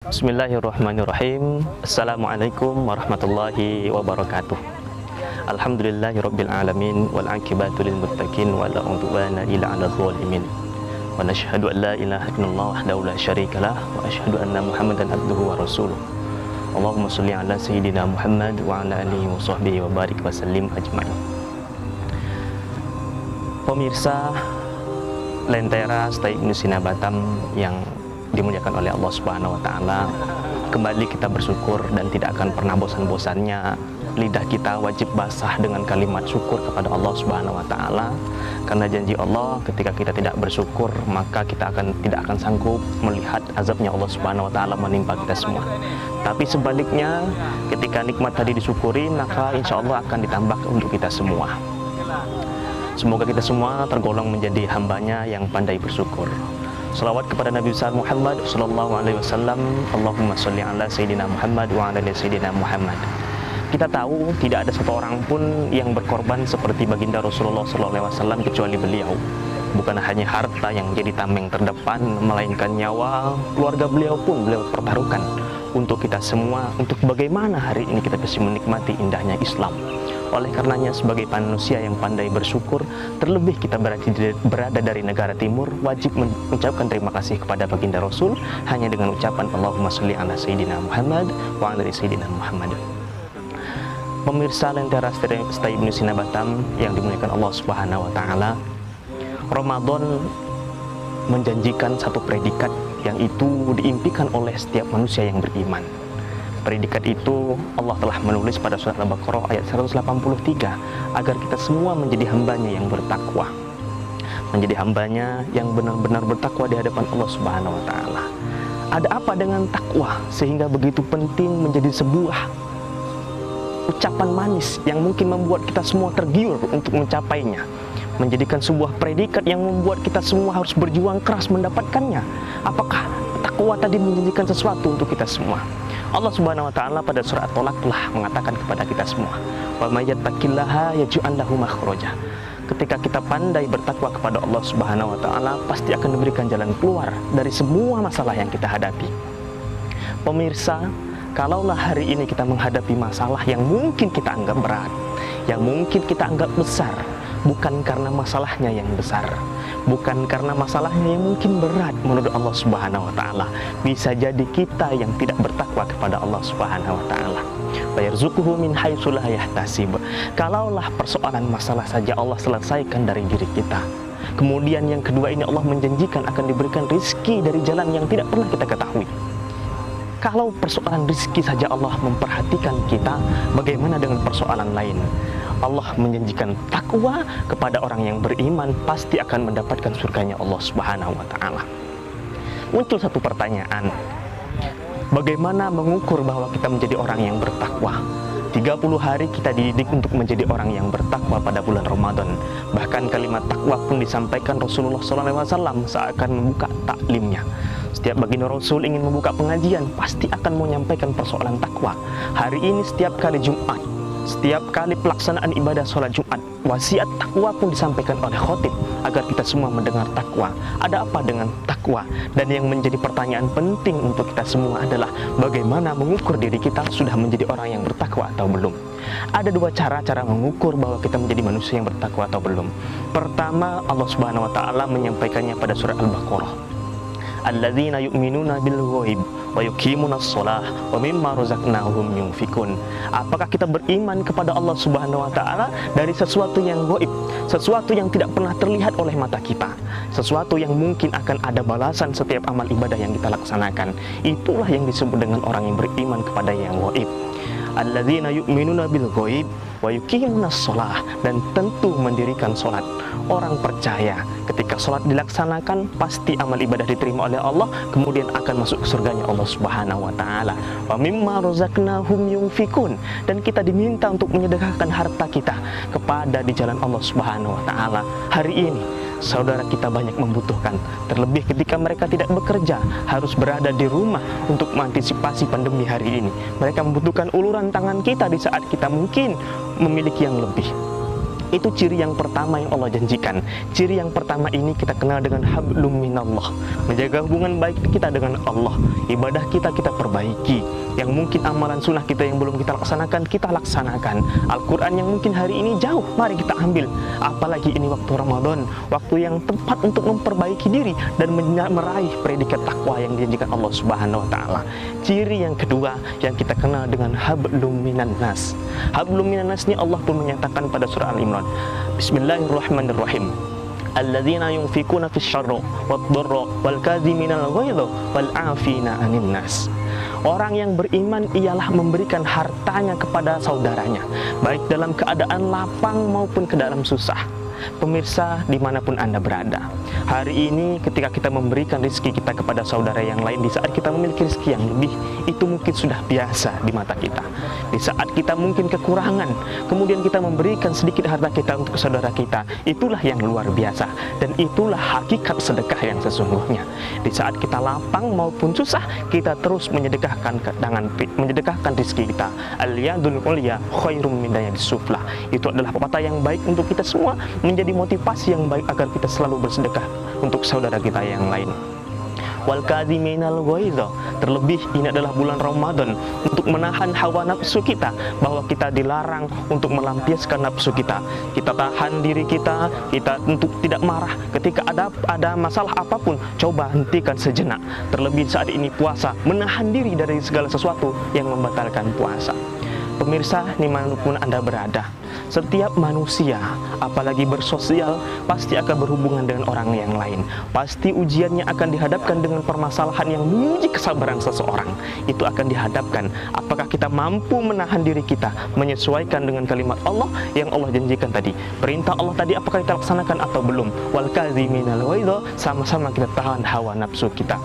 Bismillahirrahmanirrahim. Assalamualaikum warahmatullahi wabarakatuh. Alhamdulillahirabbil alamin wal aqibatu lil muttaqin wala udwana illa 'alal zalimin. Wa nashhadu an la ilaha illallah wahdahu la syarikalah wa asyhadu anna Muhammadan abduhu wa rasuluh. Allahumma shalli ala sayyidina Muhammad wa ala alihi wa sahbihi wa barik wa sallim ajmain. Pemirsa Lentera Stay Ibnu Sina Batam yang dimuliakan oleh Allah Subhanahu wa taala, kembali kita bersyukur dan tidak akan pernah bosan-bosannya lidah kita wajib basah dengan kalimat syukur kepada Allah Subhanahu wa taala, karena janji Allah ketika kita tidak bersyukur maka kita tidak akan sanggup melihat azabnya Allah Subhanahu wa taala menimpa kita semua. Tapi sebaliknya, ketika nikmat tadi disyukuri maka insya Allah akan ditambah untuk kita semua. Semoga kita semua tergolong menjadi hambanya yang pandai bersyukur. Salawat kepada Nabi besar Muhammad sallallahu alaihi wasallam. Allahumma sholli ala sayyidina Muhammad wa ala ali sayyidina Muhammad. Kita tahu tidak ada satu orang pun yang berkorban seperti baginda Rasulullah sallallahu alaihi wasallam kecuali beliau. Bukan hanya harta yang jadi tameng terdepan, melainkan nyawa keluarga beliau pun beliau pertaruhkan untuk kita semua, untuk bagaimana hari ini kita bisa menikmati indahnya Islam. Oleh karenanya, sebagai manusia yang pandai bersyukur, terlebih kita berada dari negara timur, wajib mengucapkan terima kasih kepada baginda Rasul hanya dengan ucapan Allahumma sholli ala sayyidina Muhammad wa ala ali sayyidina Muhammad. Pemirsa Lentera Stay Ibnu Sina Batam yang dimuliakan Allah Subhanahu wa taala, Ramadan menjanjikan satu predikat yang itu diimpikan oleh setiap manusia yang beriman. Predikat itu Allah telah menulis pada surat Al-Baqarah ayat 183 agar kita semua menjadi hambanya yang bertakwa, menjadi hambanya yang benar-benar bertakwa di hadapan Allah Subhanahu wa taala. Ada apa dengan takwa sehingga begitu penting menjadi sebuah ucapan manis yang mungkin membuat kita semua tergiur untuk mencapainya, menjadikan sebuah predikat yang membuat kita semua harus berjuang keras mendapatkannya? Apakah takwa tadi menjanjikan sesuatu untuk kita semua? Allah Subhanahu wa taala pada surah At-Tolak telah mengatakan kepada kita semua, "Wa may yattaqillaha yaj'al lahu makhraja." Ketika kita pandai bertakwa kepada Allah Subhanahu wa taala, pasti akan diberikan jalan keluar dari semua masalah yang kita hadapi. Pemirsa, kalaulah hari ini kita menghadapi masalah yang mungkin kita anggap berat, yang mungkin kita anggap besar, bukan karena masalahnya yang besar, bukan karena masalahnya yang mungkin berat menurut Allah Subhanahu wa taala. Bisa jadi kita yang tidak bertakwa kepada Allah Subhanahu wa taala. Bayarzuquhu min haitsu la yahtasib. Kalaulah persoalan masalah saja Allah selesaikan dari diri kita. Kemudian yang kedua ini Allah menjanjikan akan diberikan rizki dari jalan yang tidak pernah kita ketahui. Kalau persoalan rizki saja Allah memperhatikan kita, bagaimana dengan persoalan lain? Allah menjanjikan takwa kepada orang yang beriman pasti akan mendapatkan surganya Allah Subhanahu wa taala. Muncul satu pertanyaan, bagaimana mengukur bahwa kita menjadi orang yang bertakwa? 30 hari kita dididik untuk menjadi orang yang bertakwa pada bulan Ramadan. Bahkan kalimat takwa pun disampaikan Rasulullah SAW saat akan membuka taklimnya. Setiap baginda Rasul ingin membuka pengajian pasti akan menyampaikan persoalan takwa. Hari ini setiap kali Jumat, setiap kali pelaksanaan ibadah sholat Jumat, wasiat takwa pun disampaikan oleh khotib agar kita semua mendengar takwa. Ada apa dengan takwa? Dan yang menjadi pertanyaan penting untuk kita semua adalah bagaimana mengukur diri kita sudah menjadi orang yang bertakwa atau belum. Ada dua cara mengukur bahwa kita menjadi manusia yang bertakwa atau belum. Pertama, Allah Subhanahu wa taala menyampaikannya pada surat Al-Baqarah. Alladzina yu'minuna bil ghaib wa yuqimunas shalah wa mimma razaqnahum yunfikun. Apakah kita beriman kepada Allah Subhanahu wa taala dari sesuatu yang gaib, sesuatu yang tidak pernah terlihat oleh mata kita, sesuatu yang mungkin akan ada balasan setiap amal ibadah yang kita laksanakan. Itulah yang disebut dengan orang yang beriman kepada yang gaib. Alladzina yu'minuna bil ghaib wa yuqimunas shalah, dan tentu mendirikan salat. Orang percaya ketika salat dilaksanakan pasti amal ibadah diterima oleh Allah, kemudian akan masuk ke surganya Allah Subhanahu wa taala. Wa mimma razaqnahum yunfikun, dan kita diminta untuk menyedekahkan harta kita kepada di jalan Allah Subhanahu wa taala. Hari ini saudara kita banyak membutuhkan, terlebih ketika mereka tidak bekerja, harus berada di rumah untuk mengantisipasi pandemi hari ini. Mereka membutuhkan uluran tangan kita di saat kita mungkin memiliki yang lebih. Itu ciri yang pertama yang Allah janjikan. Ciri yang pertama ini kita kenal dengan hablum minallah, menjaga hubungan baik kita dengan Allah. Ibadah kita perbaiki. Yang mungkin amalan sunnah kita yang belum kita laksanakan, kita laksanakan. Al-Quran yang mungkin hari ini jauh, mari kita ambil. Apalagi ini waktu Ramadan, waktu yang tepat untuk memperbaiki diri dan meraih predikat takwa yang dijanjikan Allah Subhanahu wa Ta'ala. Ciri yang kedua yang kita kenal dengan hablum minan nas. Hablum minan nas ini Allah pun menyatakan pada surah Al-Imran. Bismillahirrahmanirrahim. Alladzina yunfikuna fis syarri wad-dharra wal kadhiminal ghaidha wal 'afina 'anil nas. Orang yang beriman ialah memberikan hartanya kepada saudaranya, baik dalam keadaan lapang maupun ke dalam susah. Pemirsa dimanapun Anda berada, hari ini ketika kita memberikan rezeki kita kepada saudara yang lain, di saat kita memiliki rezeki yang lebih, itu mungkin sudah biasa di mata kita. Di saat kita mungkin kekurangan, kemudian kita memberikan sedikit harta kita untuk saudara kita, itulah yang luar biasa, dan itulah hakikat sedekah yang sesungguhnya. Di saat kita lapang maupun susah, kita terus menyedekahkan rezeki kita. Al-yadul ulya khairum min yadis sufla. Itu adalah pepatah yang baik untuk kita semua, menjadi motivasi yang baik agar kita selalu bersedekah untuk saudara kita yang lain. Wal kadhiminal ghaidha, terlebih ini adalah bulan Ramadan, untuk menahan hawa nafsu kita, bahwa kita dilarang untuk melampiaskan nafsu kita. Kita tahan diri kita untuk tidak marah ketika ada masalah apapun, coba hentikan sejenak. Terlebih saat ini puasa, menahan diri dari segala sesuatu yang membatalkan puasa. Pemirsa dimanapun Anda berada, setiap manusia, apalagi bersosial, pasti akan berhubungan dengan orang yang lain. Pasti ujiannya akan dihadapkan dengan permasalahan yang menguji kesabaran seseorang. Itu akan dihadapkan, apakah kita mampu menahan diri kita, menyesuaikan dengan kalimat Allah yang Allah janjikan tadi. Perintah Allah tadi apakah kita laksanakan atau belum? Wal kadhiminal ghaidha, sama-sama kita tahan hawa nafsu kita.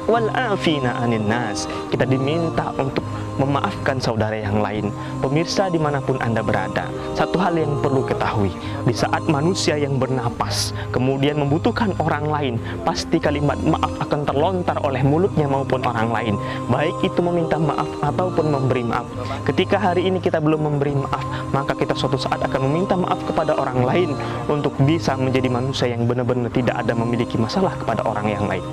Wal 'afina 'anil nas, kita diminta untuk memaafkan saudara yang lain. Pemirsa dimanapun Anda berada, satu hal yang perlu ketahui, di saat manusia yang bernapas kemudian membutuhkan orang lain, pasti kalimat maaf akan terlontar oleh mulutnya maupun orang lain, baik itu meminta maaf ataupun memberi maaf. Ketika hari ini kita belum memberi maaf, maka kita suatu saat akan meminta maaf kepada orang lain untuk bisa menjadi manusia yang benar-benar tidak ada memiliki masalah kepada orang yang lain.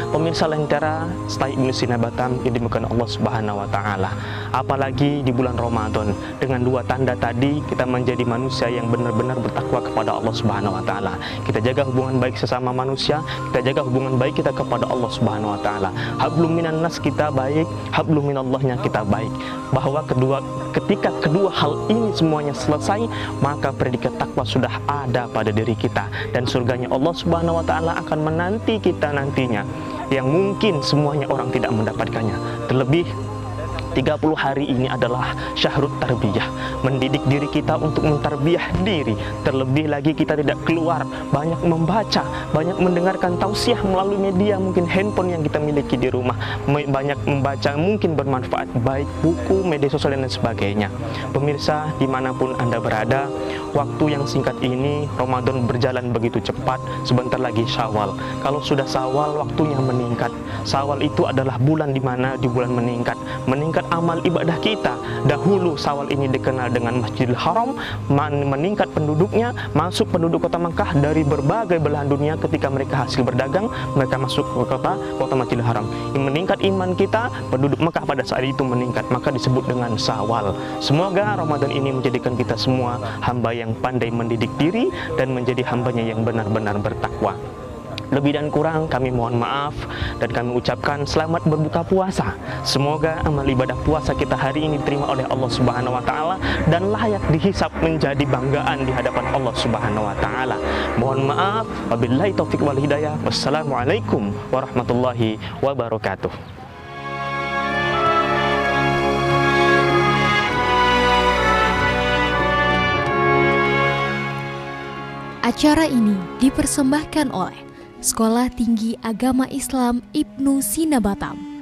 Pemirsa Lentera Setai Ibnu Sina Batam yang dimuliakan Allah Subhanahu wa Ta'ala, apalagi di bulan Ramadan, dengan dua tanda tadi kita menjadi manusia yang benar-benar bertakwa kepada Allah Subhanahu wa Ta'ala. Kita jaga hubungan baik sesama manusia, kita jaga hubungan baik kita kepada Allah Subhanahu wa Ta'ala. Hablum minan nas kita baik, hablum minallahnya kita baik. Bahwa ketika kedua hal ini semuanya selesai, maka predikat takwa sudah ada pada diri kita, dan surganya Allah Subhanahu wa Ta'ala akan menanti kita nantinya, yang mungkin semuanya orang tidak mendapatkannya. Terlebih 30 hari ini adalah syahrut tarbiyah, mendidik diri kita untuk mentarbiyah diri. Terlebih lagi kita tidak keluar, banyak membaca, banyak mendengarkan tausiah melalui media, mungkin handphone yang kita miliki di rumah, banyak membaca, mungkin bermanfaat, baik buku, media sosial dan sebagainya. Pemirsa dimanapun Anda berada, waktu yang singkat ini, Ramadan berjalan begitu cepat, sebentar lagi Syawal. Kalau sudah Syawal, waktunya meningkat. Syawal itu adalah bulan di mana di bulan meningkat amal ibadah kita. Dahulu Syawal ini dikenal dengan Masjidil Haram, meningkat penduduknya, masuk penduduk kota Makkah dari berbagai belahan dunia. Ketika mereka hasil berdagang, mereka masuk ke kota Masjidil Haram. Meningkat iman kita, penduduk Makkah pada saat itu meningkat, maka disebut dengan Syawal. Semoga Ramadan ini menjadikan kita semua hamba yang pandai mendidik diri dan menjadi hambanya yang benar-benar bertakwa. Lebih dan kurang kami mohon maaf, dan kami ucapkan selamat berbuka puasa. Semoga amal ibadah puasa kita hari ini diterima oleh Allah Subhanahu wa Ta'ala dan layak dihisap menjadi banggaan di hadapan Allah Subhanahu wa Ta'ala. Mohon maaf, wabillahi taufik wal hidayah. Wassalamualaikum warahmatullahi wabarakatuh. Acara ini dipersembahkan oleh Sekolah Tinggi Agama Islam Ibnu Sina Batam.